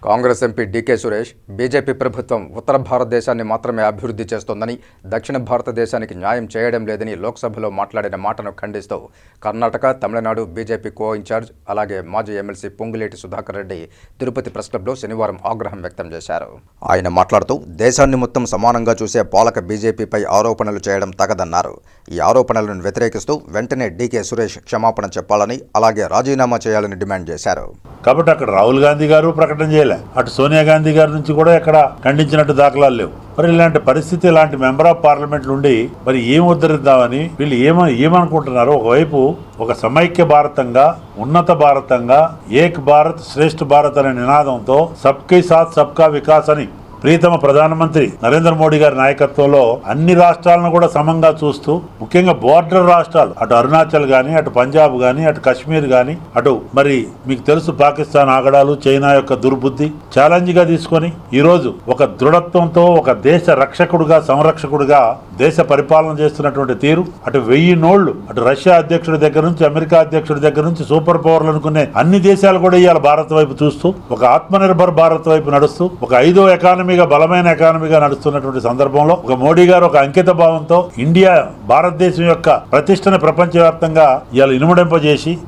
Congress MP DK Suresh BJP ప్రభుత్వం ఉత్తర భారతదేశాన్ని మాత్రమే అభివృద్ధి చేస్తోందని, దక్షిణ భారతదేశానికి న్యాయం చేయడం లేదని లోక్సభలో మాట్లాడిన మాటను ఖండిస్తూ కర్ణాటక, తమిళనాడు బీజేపీ కో ఇన్ఛార్జ్ అలాగే మాజీ ఎమ్మెల్సీ పొంగులేటి సుధాకర్ రెడ్డి తిరుపతి ప్రెస్ క్లబ్లో శనివారం ఆగ్రహం వ్యక్తం చేశారు. ఆయన మాట్లాడుతూ దేశాన్ని మొత్తం సమానంగా చూసే పాలక బీజేపీపై ఆరోపణలు చేయడం తగదన్నారు. ఈ ఆరోపణలను వ్యతిరేకిస్తూ వెంటనే డీకే సురేష్ క్షమాపణ చెప్పాలని, అలాగే రాజీనామా చేయాలని డిమాండ్ చేశారు. కాబట్టి అక్కడ రాహుల్ గాంధీ గారు ప్రకటన చేయలే, అటు సోనియా గాంధీ గారి నుంచి కూడా ఎక్కడ ఖండించినట్టు దాఖలాలు లేవు. మరి ఇలాంటి పరిస్థితి, ఇలాంటి మెంబర్ ఆఫ్ పార్లమెంట్ నుండి మరి ఏం ఉద్ధరిద్దామని వీళ్ళు ఏమనుకుంటున్నారు? ఒకవైపు ఒక సమైక్య భారతంగా, ఉన్నత భారతంగా, ఏక్ భారత్ శ్రేష్ఠ భారత్ అనే నినాదంతో సబ్కే సాత్ సబ్కా వికాస్ అని ప్రీతమ ప్రధానమంత్రి నరేంద్ర మోడీ గారి నాయకత్వంలో అన్ని రాష్ట్రాలను కూడా సమంగా చూస్తూ, ముఖ్యంగా బోర్డర్ రాష్ట్రాలు, అటు అరుణాచల్ గాని, అటు పంజాబ్ గాని, అటు కాశ్మీర్ గాని, అటు మరి మీకు తెలుసు పాకిస్తాన్ ఆగడాలు, చైనా యొక్క దుర్బుద్ధి ఛాలెంజ్ గా తీసుకొని ఈరోజు ఒక దృఢత్వంతో ఒక దేశ రక్షకుడుగా, సంరక్షకుడుగా దేశ పరిపాలన చేస్తున్నటువంటి తీరు, అటు 1000 నోళ్లు, అటు రష్యా అధ్యక్షుడి దగ్గర నుంచి, అమెరికా అధ్యక్షుడి దగ్గర నుంచి సూపర్ పవర్లు అనుకునే అన్ని దేశాలు కూడా ఇవాళ భారత్ వైపు చూస్తూ, ఒక ఆత్మనిర్భర్ భారత్ వైపు నడుస్తూ, ఒక 5వ ఎకానమీగా, బలమైన ఎకానమీగా నడుస్తున్నటువంటి సందర్భంలో ఒక మోడీ గారు ఒక అంకిత భావంతో ఇండియా, భారతదేశం యొక్క ప్రతిష్టని ప్రపంచవ్యాప్తంగా ఇవాళ ఇనుమడింపజేసి